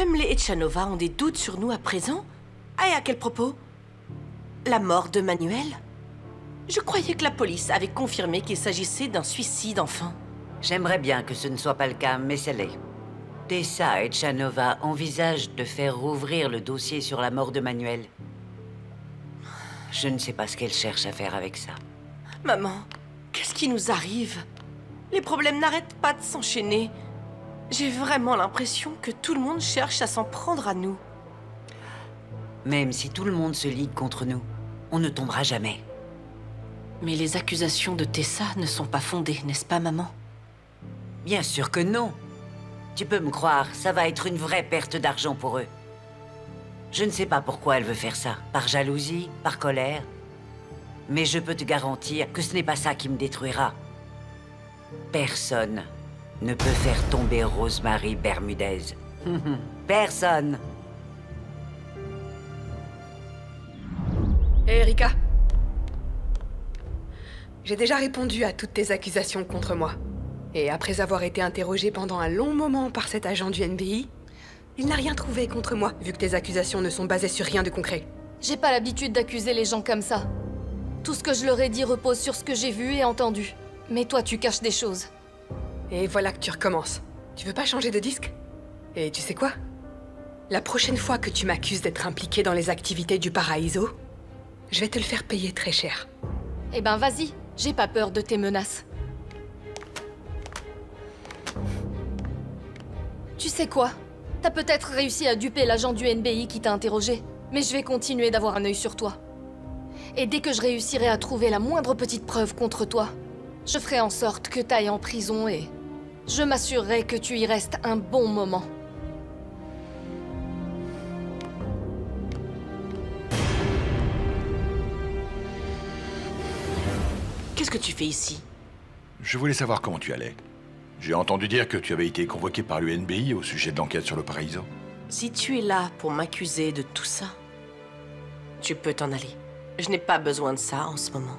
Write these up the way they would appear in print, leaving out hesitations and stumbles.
Même les Echanova ont des doutes sur nous à présent? Et à quel propos? La mort de Manuel? Je croyais que la police avait confirmé qu'il s'agissait d'un suicide, enfin. J'aimerais bien que ce ne soit pas le cas, mais ça l'est. Tessa Echanova envisage de faire rouvrir le dossier sur la mort de Manuel. Je ne sais pas ce qu'elle cherche à faire avec ça. Maman, qu'est-ce qui nous arrive? Les problèmes n'arrêtent pas de s'enchaîner. J'ai vraiment l'impression que tout le monde cherche à s'en prendre à nous. Même si tout le monde se ligue contre nous, on ne tombera jamais. Mais les accusations de Tessa ne sont pas fondées, n'est-ce pas, maman? Bien sûr que non. Tu peux me croire, ça va être une vraie perte d'argent pour eux. Je ne sais pas pourquoi elle veut faire ça. Par jalousie, par colère. Mais je peux te garantir que ce n'est pas ça qui me détruira. Personne ne peut faire tomber Rosemary Bermudez. Personne. Hé, Erika. J'ai déjà répondu à toutes tes accusations contre moi. Et après avoir été interrogée pendant un long moment par cet agent du NBI, il n'a rien trouvé contre moi, vu que tes accusations ne sont basées sur rien de concret. J'ai pas l'habitude d'accuser les gens comme ça. Tout ce que je leur ai dit repose sur ce que j'ai vu et entendu. Mais toi, tu caches des choses. Et voilà que tu recommences. Tu veux pas changer de disque? Et tu sais quoi? La prochaine fois que tu m'accuses d'être impliqué dans les activités du Paraiso, je vais te le faire payer très cher. Eh ben vas-y, j'ai pas peur de tes menaces. Tu sais quoi? T'as peut-être réussi à duper l'agent du NBI qui t'a interrogé, mais je vais continuer d'avoir un œil sur toi. Et dès que je réussirai à trouver la moindre petite preuve contre toi, je ferai en sorte que t'ailles en prison et je m'assurerai que tu y restes un bon moment. Qu'est-ce que tu fais ici? Je voulais savoir comment tu allais. J'ai entendu dire que tu avais été convoqué par l'UNBI au sujet de l'enquête sur le Paraiso. Si tu es là pour m'accuser de tout ça, tu peux t'en aller. Je n'ai pas besoin de ça en ce moment.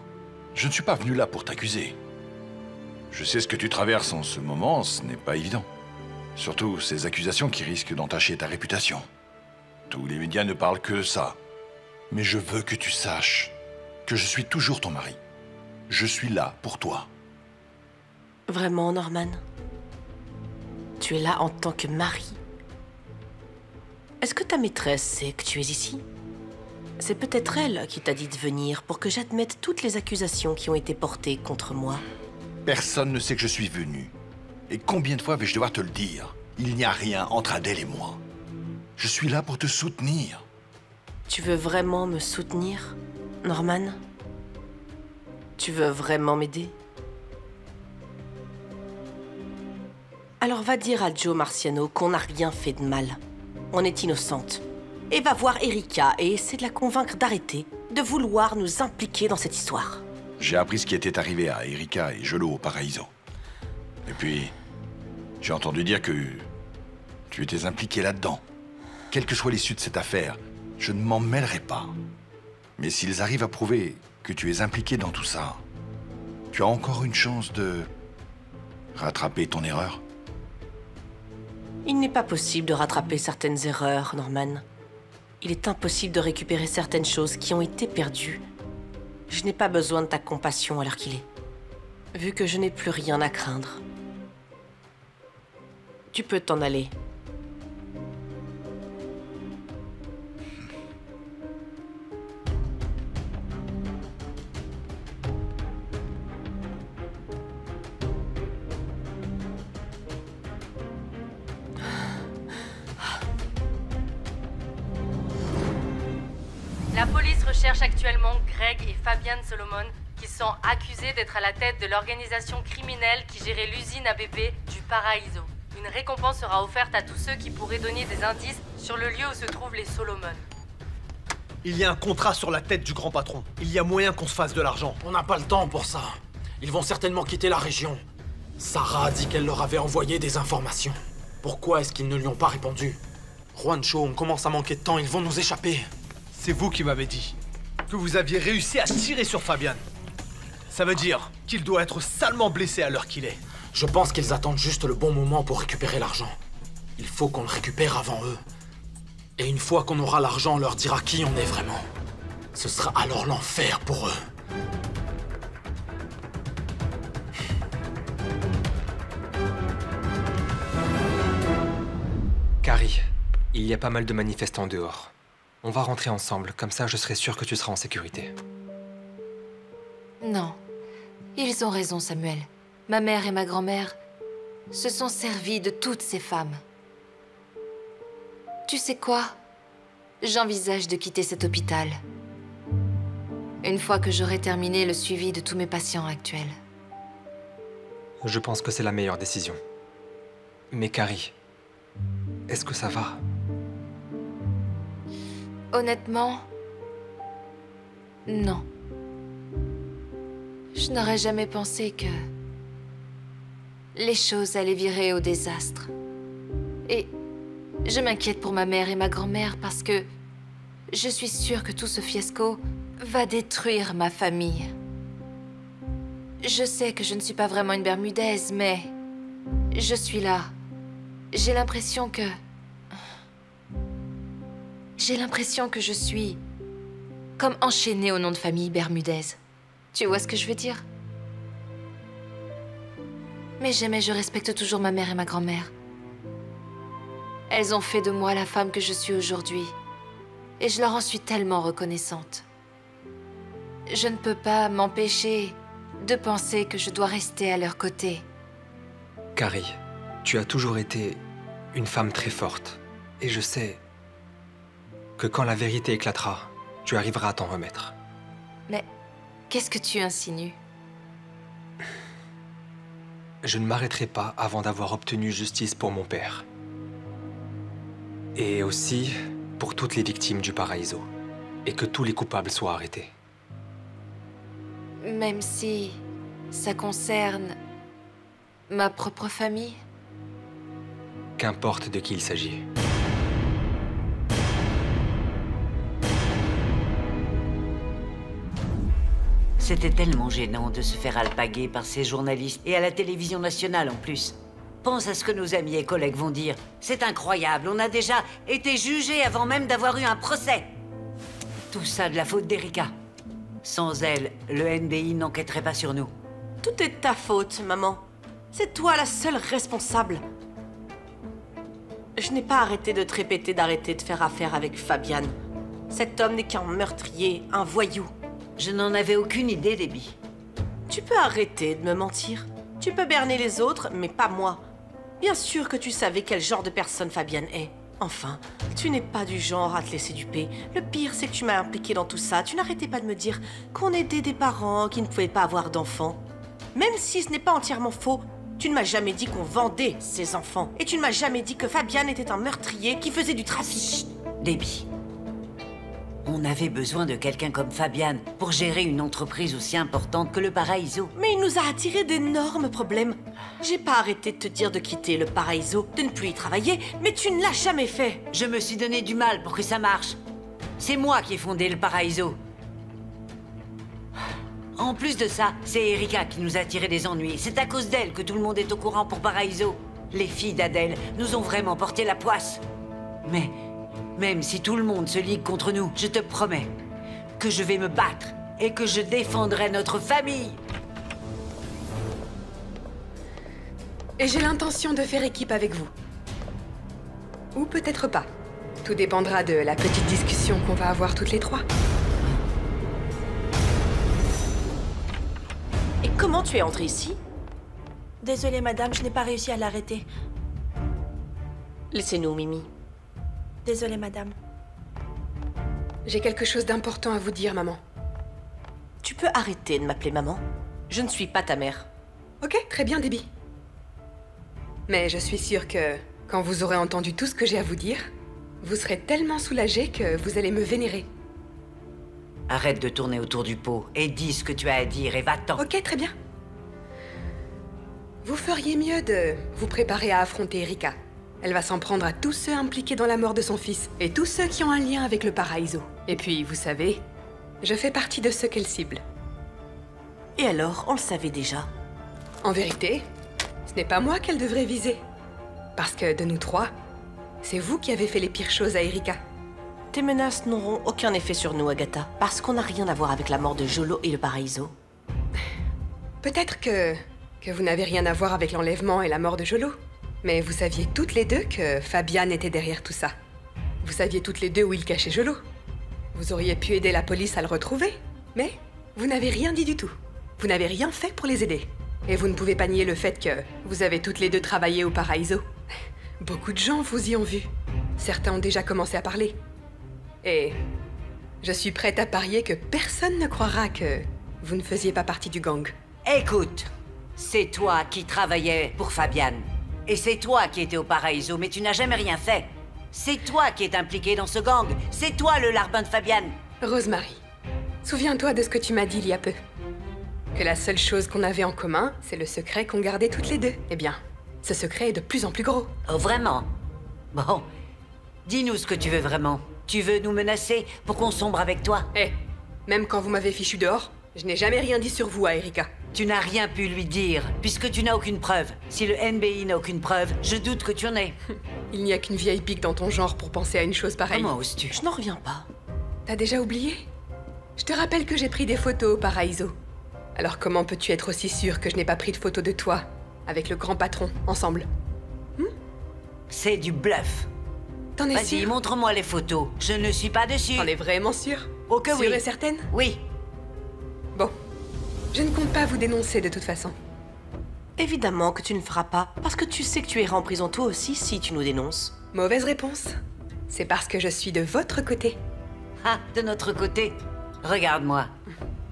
Je ne suis pas venu là pour t'accuser. Je sais ce que tu traverses en ce moment, ce n'est pas évident. Surtout ces accusations qui risquent d'entacher ta réputation. Tous les médias ne parlent que de ça. Mais je veux que tu saches que je suis toujours ton mari. Je suis là pour toi. Vraiment, Norman? Tu es là en tant que mari? Est-ce que ta maîtresse sait que tu es ici? C'est peut-être elle qui t'a dit de venir pour que j'admette toutes les accusations qui ont été portées contre moi. Personne ne sait que je suis venu. Et combien de fois vais-je devoir te le dire? Il n'y a rien entre Adèle et moi. Je suis là pour te soutenir. Tu veux vraiment me soutenir, Norman? Tu veux vraiment m'aider? Alors va dire à Joe Marciano qu'on n'a rien fait de mal. On est innocente. Et va voir Erika et essaie de la convaincre d'arrêter de vouloir nous impliquer dans cette histoire. J'ai appris ce qui était arrivé à Erika et Jolo au Paraiso. Et puis, j'ai entendu dire que tu étais impliqué là-dedans. Quelle que soit l'issue de cette affaire, je ne m'en mêlerai pas. Mais s'ils arrivent à prouver que tu es impliqué dans tout ça, tu as encore une chance de rattraper ton erreur. Il n'est pas possible de rattraper certaines erreurs, Norman. Il est impossible de récupérer certaines choses qui ont été perdues. Je n'ai pas besoin de ta compassion à l'heure qu'il est, vu que je n'ai plus rien à craindre. Tu peux t'en aller. La police recherche actuellement Greg et Fabian Solomon, qui sont accusés d'être à la tête de l'organisation criminelle qui gérait l'usine à bébés du Paraiso. Une récompense sera offerte à tous ceux qui pourraient donner des indices sur le lieu où se trouvent les Solomon. Il y a un contrat sur la tête du grand patron. Il y a moyen qu'on se fasse de l'argent. On n'a pas le temps pour ça. Ils vont certainement quitter la région. Sarah a dit qu'elle leur avait envoyé des informations. Pourquoi est-ce qu'ils ne lui ont pas répondu? Juancho, on commence à manquer de temps, ils vont nous échapper. C'est vous qui m'avez dit que vous aviez réussi à tirer sur Fabian. Ça veut dire qu'il doit être salement blessé à l'heure qu'il est. Je pense qu'ils attendent juste le bon moment pour récupérer l'argent. Il faut qu'on le récupère avant eux. Et une fois qu'on aura l'argent, on leur dira qui on est vraiment. Ce sera alors l'enfer pour eux. Carrie, il y a pas mal de manifestants dehors. On va rentrer ensemble, comme ça je serai sûr que tu seras en sécurité. Non. Ils ont raison, Samuel. Ma mère et ma grand-mère se sont servies de toutes ces femmes. Tu sais quoi? J'envisage de quitter cet hôpital. Une fois que j'aurai terminé le suivi de tous mes patients actuels. Je pense que c'est la meilleure décision. Mais Carrie, est-ce que ça va? Honnêtement, non. Je n'aurais jamais pensé que les choses allaient virer au désastre. Et je m'inquiète pour ma mère et ma grand-mère parce que je suis sûre que tout ce fiasco va détruire ma famille. Je sais que je ne suis pas vraiment une Bermudaise, mais je suis là. J'ai l'impression que je suis comme enchaînée au nom de famille bermudaise. Tu vois ce que je veux dire? Mais j'aime et je respecte toujours ma mère et ma grand-mère. Elles ont fait de moi la femme que je suis aujourd'hui. Et je leur en suis tellement reconnaissante. Je ne peux pas m'empêcher de penser que je dois rester à leur côté. Carrie, tu as toujours été une femme très forte. Et je sais que quand la vérité éclatera, tu arriveras à t'en remettre. Mais qu'est-ce que tu insinues? Je ne m'arrêterai pas avant d'avoir obtenu justice pour mon père. Et aussi pour toutes les victimes du Paraiso. Et que tous les coupables soient arrêtés. Même si ça concerne ma propre famille? Qu'importe de qui il s'agit. C'était tellement gênant de se faire alpaguer par ces journalistes, et à la télévision nationale en plus. Pense à ce que nos amis et collègues vont dire. C'est incroyable, on a déjà été jugés avant même d'avoir eu un procès. Tout ça de la faute d'Erika. Sans elle, le NBI n'enquêterait pas sur nous. Tout est de ta faute, maman. C'est toi la seule responsable. Je n'ai pas arrêté de te répéter d'arrêter de faire affaire avec Fabian. Cet homme n'est qu'un meurtrier, un voyou. Je n'en avais aucune idée, Debbie. Tu peux arrêter de me mentir. Tu peux berner les autres, mais pas moi. Bien sûr que tu savais quel genre de personne Fabian est. Enfin, tu n'es pas du genre à te laisser duper. Le pire, c'est que tu m'as impliqué dans tout ça. Tu n'arrêtais pas de me dire qu'on aidait des parents qui ne pouvaient pas avoir d'enfants. Même si ce n'est pas entièrement faux, tu ne m'as jamais dit qu'on vendait ces enfants. Et tu ne m'as jamais dit que Fabian était un meurtrier qui faisait du trafic. Chut, Debbie. On avait besoin de quelqu'un comme Fabian pour gérer une entreprise aussi importante que le Paraiso. Mais il nous a attiré d'énormes problèmes. J'ai pas arrêté de te dire de quitter le Paraiso, de ne plus y travailler, mais tu ne l'as jamais fait. Je me suis donné du mal pour que ça marche. C'est moi qui ai fondé le Paraiso. En plus de ça, c'est Erika qui nous a tiré des ennuis. C'est à cause d'elle que tout le monde est au courant pour Paraiso. Les filles d'Adèle nous ont vraiment porté la poisse. Mais même si tout le monde se ligue contre nous, je te promets que je vais me battre et que je défendrai notre famille. Et j'ai l'intention de faire équipe avec vous. Ou peut-être pas. Tout dépendra de la petite discussion qu'on va avoir toutes les trois. Et comment tu es entrée ici? Désolée, madame, je n'ai pas réussi à l'arrêter. Laissez-nous, Mimi. Désolée, madame. J'ai quelque chose d'important à vous dire, maman. Tu peux arrêter de m'appeler maman? Je ne suis pas ta mère. Ok, très bien, Debbie. Mais je suis sûre que, quand vous aurez entendu tout ce que j'ai à vous dire, vous serez tellement soulagée que vous allez me vénérer. Arrête de tourner autour du pot et dis ce que tu as à dire et va-t'en. Ok, très bien. Vous feriez mieux de vous préparer à affronter Erika. Elle va s'en prendre à tous ceux impliqués dans la mort de son fils et tous ceux qui ont un lien avec le Paraiso. Et puis, vous savez, je fais partie de ceux qu'elle cible. Et alors, on le savait déjà. En vérité, ce n'est pas moi qu'elle devrait viser. Parce que de nous trois, c'est vous qui avez fait les pires choses à Erika. Tes menaces n'auront aucun effet sur nous, Agatha. Parce qu'on n'a rien à voir avec la mort de Jolo et le Paraiso. Peut-être que vous n'avez rien à voir avec l'enlèvement et la mort de Jolo. Mais vous saviez toutes les deux que Fabian était derrière tout ça. Vous saviez toutes les deux où il cachait Jolo. Vous auriez pu aider la police à le retrouver, mais vous n'avez rien dit du tout. Vous n'avez rien fait pour les aider. Et vous ne pouvez pas nier le fait que vous avez toutes les deux travaillé au Paraiso. Beaucoup de gens vous y ont vu. Certains ont déjà commencé à parler. Et je suis prête à parier que personne ne croira que vous ne faisiez pas partie du gang. Écoute, c'est toi qui travaillais pour Fabian. Et c'est toi qui étais au Paraiso, mais tu n'as jamais rien fait. C'est toi qui es impliqué dans ce gang. C'est toi le larbin de Fabian. Rosemary, souviens-toi de ce que tu m'as dit il y a peu. Que la seule chose qu'on avait en commun, c'est le secret qu'on gardait toutes les deux. Eh bien, ce secret est de plus en plus gros. Oh, vraiment? Bon, dis-nous ce que tu veux vraiment. Tu veux nous menacer pour qu'on sombre avec toi? Même quand vous m'avez fichu dehors, je n'ai jamais rien dit sur vous à Erika. Tu n'as rien pu lui dire, puisque tu n'as aucune preuve. Si le NBI n'a aucune preuve, je doute que tu en aies. Il n'y a qu'une vieille pique dans ton genre pour penser à une chose pareille. Comment oses-tu? Je n'en reviens pas. T'as déjà oublié? Je te rappelle que j'ai pris des photos au Paraiso. Alors comment peux-tu être aussi sûr que je n'ai pas pris de photos de toi, avec le grand patron, ensemble? C'est du bluff. T'en es Vas-y, sûr? montre-moi les photos. Je ne suis pas dessus. T'en es vraiment sûr? Oh que oui. Sûre et certaine? Oui. Bon. Je ne compte pas vous dénoncer de toute façon. Évidemment que tu ne feras pas, parce que tu sais que tu iras en prison toi aussi si tu nous dénonces. Mauvaise réponse. C'est parce que je suis de votre côté. Ah, de notre côté. Regarde-moi.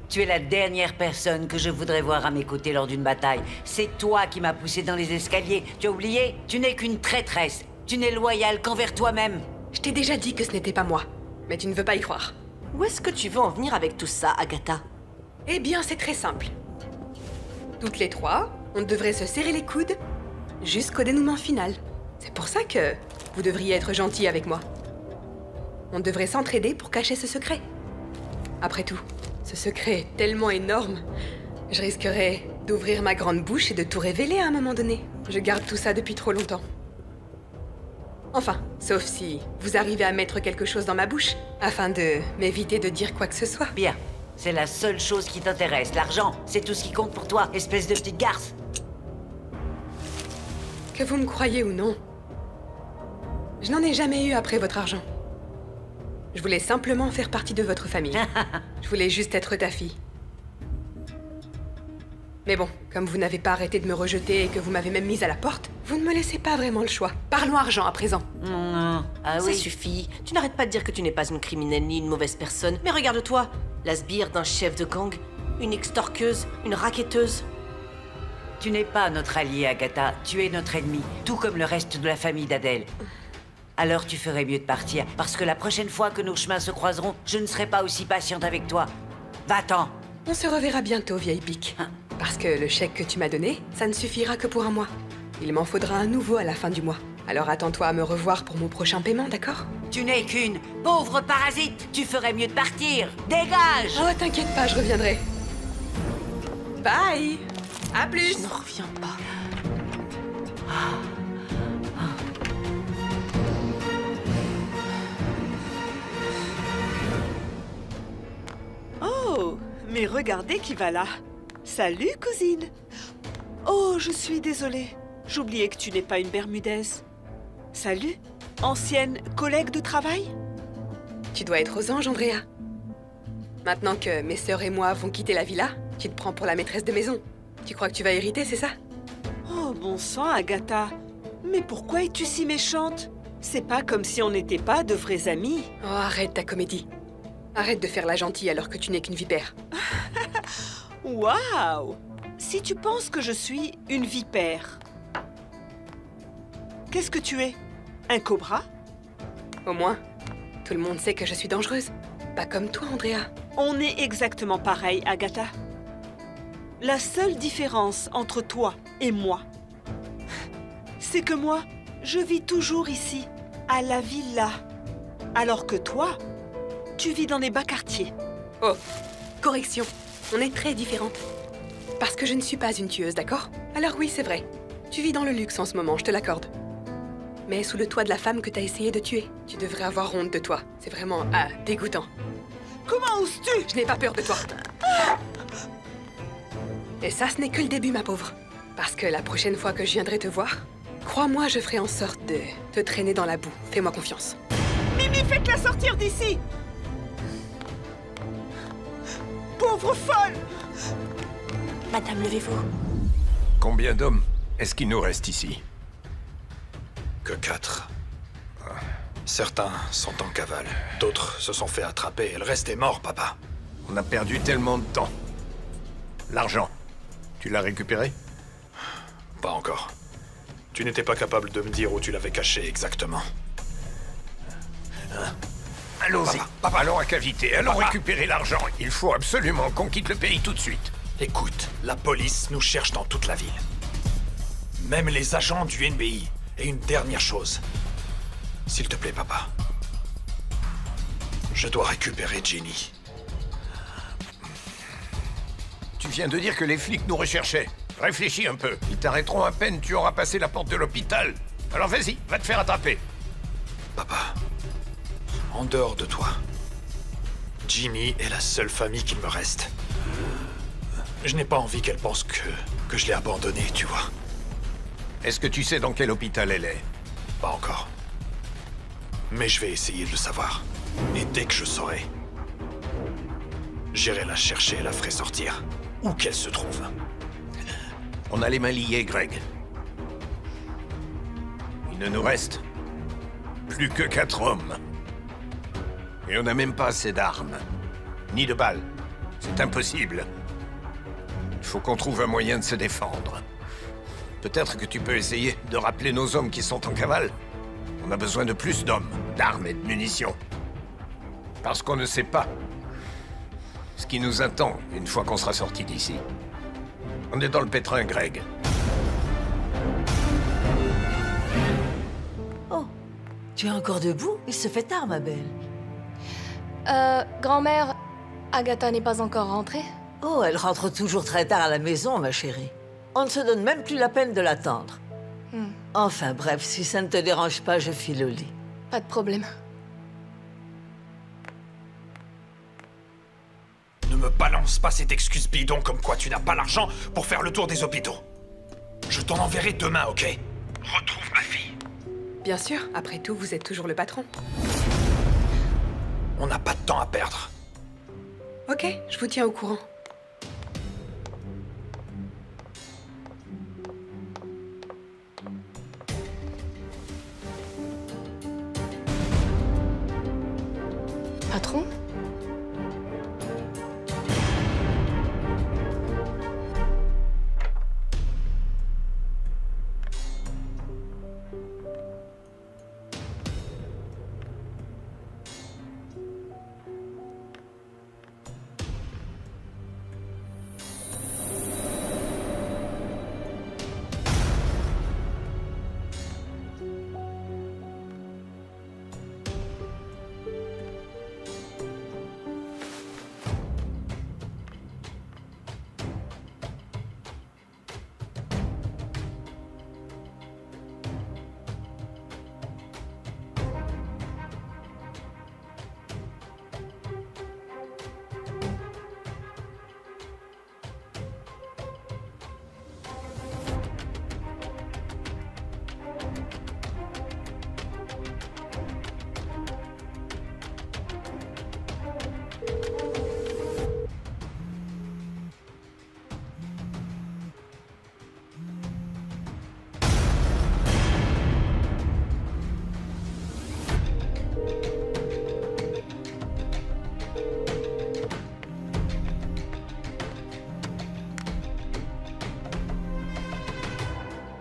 Tu es la dernière personne que je voudrais voir à mes côtés lors d'une bataille. C'est toi qui m'as poussé dans les escaliers. Tu as oublié? Tu n'es qu'une traîtresse. Tu n'es loyale qu'envers toi-même. Je t'ai déjà dit que ce n'était pas moi. Mais tu ne veux pas y croire. Où est-ce que tu veux en venir avec tout ça, Agatha? Eh bien, c'est très simple. Toutes les trois, on devrait se serrer les coudes jusqu'au dénouement final. C'est pour ça que vous devriez être gentil avec moi. On devrait s'entraider pour cacher ce secret. Après tout, ce secret est tellement énorme, je risquerais d'ouvrir ma grande bouche et de tout révéler à un moment donné. Je garde tout ça depuis trop longtemps. Enfin, sauf si vous arrivez à mettre quelque chose dans ma bouche, afin de m'éviter de dire quoi que ce soit. Bien. C'est la seule chose qui t'intéresse. L'argent, c'est tout ce qui compte pour toi, espèce de petite garce. Que vous me croyez ou non, je n'en ai jamais eu après votre argent. Je voulais simplement faire partie de votre famille. Je voulais juste être ta fille. Mais bon, comme vous n'avez pas arrêté de me rejeter et que vous m'avez même mise à la porte, vous ne me laissez pas vraiment le choix. Parlons argent à présent. Ah Ça oui. suffit. Tu n'arrêtes pas de dire que tu n'es pas une criminelle ni une mauvaise personne. Mais regarde-toi, la sbire d'un chef de gang, une extorqueuse, une racketteuse. Tu n'es pas notre allié, Agatha. Tu es notre ennemi, tout comme le reste de la famille d'Adèle. Alors tu ferais mieux de partir, parce que la prochaine fois que nos chemins se croiseront, je ne serai pas aussi patiente avec toi. Va-t'en. On se reverra bientôt, vieille pique. Parce que le chèque que tu m'as donné, ça ne suffira que pour un mois. Il m'en faudra un nouveau à la fin du mois. Alors attends-toi à me revoir pour mon prochain paiement, d'accord? Tu n'es qu'une pauvre parasite. Tu ferais mieux de partir. Dégage. Oh, t'inquiète pas, je reviendrai. Bye. À plus. Je n'en reviens pas. Oh, mais regardez qui va là. Salut, cousine. Oh, je suis désolée. J'oubliais que tu n'es pas une Bermudaise. Salut, ancienne collègue de travail? Tu dois être aux anges, Andrea. Maintenant que mes sœurs et moi vont quitter la villa, tu te prends pour la maîtresse de maison. Tu crois que tu vas hériter, c'est ça? Oh, bon sang, Agatha. Mais pourquoi es-tu si méchante? C'est pas comme si on n'était pas de vrais amis. Oh, arrête ta comédie. Arrête de faire la gentille alors que tu n'es qu'une vipère. Waouh! Si tu penses que je suis une vipère, qu'est-ce que tu es? Un cobra? Au moins, tout le monde sait que je suis dangereuse. Pas comme toi, Andrea. On est exactement pareil, Agatha. La seule différence entre toi et moi, c'est que moi, je vis toujours ici, à la villa. Alors que toi, tu vis dans les bas quartiers. Oh, correction. On est très différentes. Parce que je ne suis pas une tueuse, d'accord? Alors oui, c'est vrai. Tu vis dans le luxe en ce moment, je te l'accorde. mais sous le toit de la femme que t'as essayé de tuer. Tu devrais avoir honte de toi. C'est vraiment, dégoûtant. Comment oses-tu? Je n'ai pas peur de toi. Et ça, ce n'est que le début, ma pauvre. Parce que la prochaine fois que je viendrai te voir, crois-moi, je ferai en sorte de te traîner dans la boue. Fais-moi confiance. Mimi, faites-la sortir d'ici! Pauvre folle! Madame, levez-vous. Combien d'hommes est-ce qu'il nous reste ici? Que 4. Certains sont en cavale, d'autres se sont fait attraper et le reste est mort, papa. On a perdu tellement de temps. L'argent, tu l'as récupéré? Pas encore. Tu n'étais pas capable de me dire où tu l'avais caché exactement. Allons-y, Papa. allons à Cavité, allons récupérer l'argent. Il faut absolument qu'on quitte le pays tout de suite. Écoute, la police nous cherche dans toute la ville. Même les agents du NBI. Et une dernière chose. S'il te plaît, papa. Je dois récupérer Ginny. Tu viens de dire que les flics nous recherchaient. Réfléchis un peu. Ils t'arrêteront à peine, tu auras passé la porte de l'hôpital. Alors vas-y, va te faire attraper. Papa, en dehors de toi, Ginny est la seule famille qu'il me reste. Je n'ai pas envie qu'elle pense que je l'ai abandonnée, tu vois. Est-ce que tu sais dans quel hôpital elle est? Pas encore. Mais je vais essayer de le savoir. Et dès que je saurai, j'irai la chercher et la ferai sortir. Où qu'elle se trouve. On a les mains liées, Greg. Il ne nous reste plus que 4 hommes. Et on n'a même pas assez d'armes. Ni de balles. C'est impossible. Il faut qu'on trouve un moyen de se défendre. Peut-être que tu peux essayer de rappeler nos hommes qui sont en cavale. On a besoin de plus d'hommes, d'armes et de munitions. Parce qu'on ne sait pas ce qui nous attend une fois qu'on sera sorti d'ici. On est dans le pétrin, Greg. Oh, tu es encore debout? Il se fait tard, ma belle. Grand-mère, Agatha n'est pas encore rentrée? Oh, elle rentre toujours très tard à la maison, ma chérie. On ne se donne même plus la peine de l'attendre. Enfin, bref, si ça ne te dérange pas, je file au lit. Pas de problème. Ne me balance pas cette excuse bidon comme quoi tu n'as pas l'argent pour faire le tour des hôpitaux. Je t'en enverrai demain, ok? Retrouve ma fille. Bien sûr, après tout, vous êtes toujours le patron. On n'a pas de temps à perdre. Ok, je vous tiens au courant. Patron?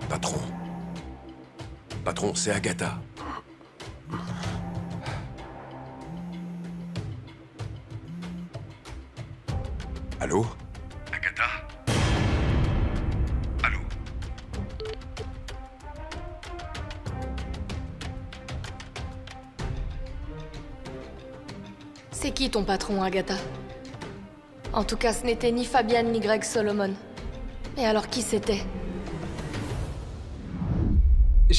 Patron. Patron, c'est Agatha. Allô? Agatha? Allô? C'est qui ton patron, Agatha? En tout cas, ce n'était ni Fabian ni Greg Solomon. Et alors qui c'était?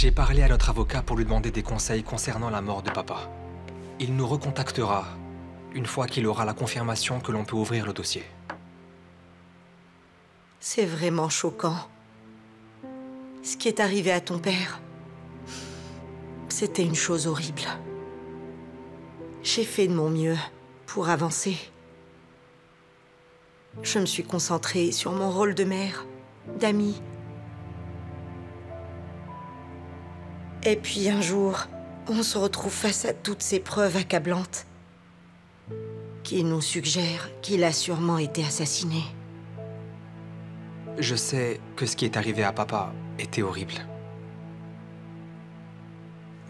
J'ai parlé à notre avocat pour lui demander des conseils concernant la mort de papa. Il nous recontactera une fois qu'il aura la confirmation que l'on peut ouvrir le dossier. C'est vraiment choquant. Ce qui est arrivé à ton père, c'était une chose horrible. J'ai fait de mon mieux pour avancer. Je me suis concentrée sur mon rôle de mère, d'amie. Et puis un jour, on se retrouve face à toutes ces preuves accablantes qui nous suggèrent qu'il a sûrement été assassiné. Je sais que ce qui est arrivé à papa était horrible.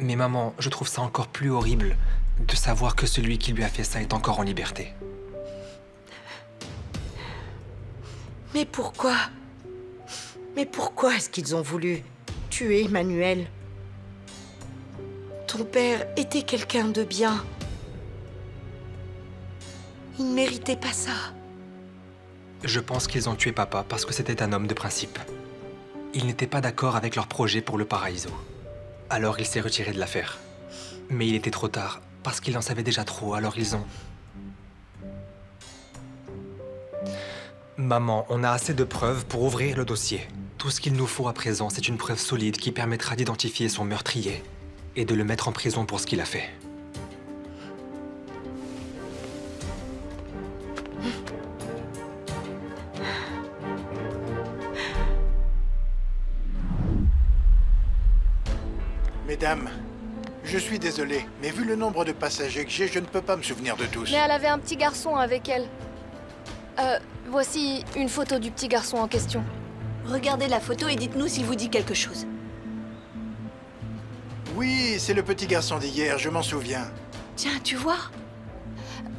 Mais maman, je trouve ça encore plus horrible de savoir que celui qui lui a fait ça est encore en liberté. Mais pourquoi? Mais pourquoi est-ce qu'ils ont voulu tuer Emmanuel? Ton père était quelqu'un de bien. Il ne méritait pas ça. Je pense qu'ils ont tué papa parce que c'était un homme de principe. Il n'était pas d'accord avec leur projet pour le Paraíso. Alors il s'est retiré de l'affaire. Mais il était trop tard, parce qu'il en savait déjà trop, alors ils ont... Maman, on a assez de preuves pour ouvrir le dossier. Tout ce qu'il nous faut à présent, c'est une preuve solide qui permettra d'identifier son meurtrier et de le mettre en prison pour ce qu'il a fait. Mesdames, je suis désolé, mais vu le nombre de passagers que j'ai, je ne peux pas me souvenir de tous. Mais elle avait un petit garçon avec elle. Voici une photo du petit garçon en question. Regardez la photo et dites-nous s'il vous dit quelque chose. Oui, c'est le petit garçon d'hier, je m'en souviens. Tiens, tu vois?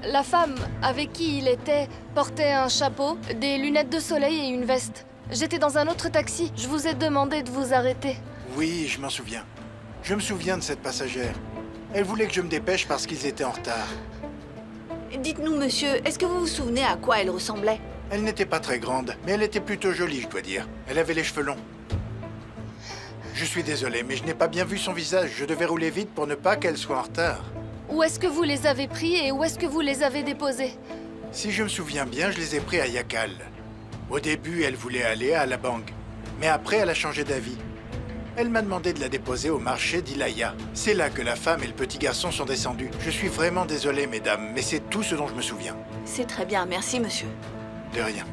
La femme avec qui il était portait un chapeau, des lunettes de soleil et une veste. J'étais dans un autre taxi, je vous ai demandé de vous arrêter. Oui, je m'en souviens. Je me souviens de cette passagère. Elle voulait que je me dépêche parce qu'ils étaient en retard. Dites-nous, monsieur, est-ce que vous vous souvenez à quoi elle ressemblait? Elle n'était pas très grande, mais elle était plutôt jolie, je dois dire. Elle avait les cheveux longs. Je suis désolé, mais je n'ai pas bien vu son visage. Je devais rouler vite pour ne pas qu'elle soit en retard. Où est-ce que vous les avez pris et où est-ce que vous les avez déposés? Si je me souviens bien, je les ai pris à Yakal. Au début, elle voulait aller à la banque. Mais après, elle a changé d'avis. Elle m'a demandé de la déposer au marché d'Ilaya. C'est là que la femme et le petit garçon sont descendus. Je suis vraiment désolé, mesdames, mais c'est tout ce dont je me souviens. C'est très bien, merci, monsieur. De rien.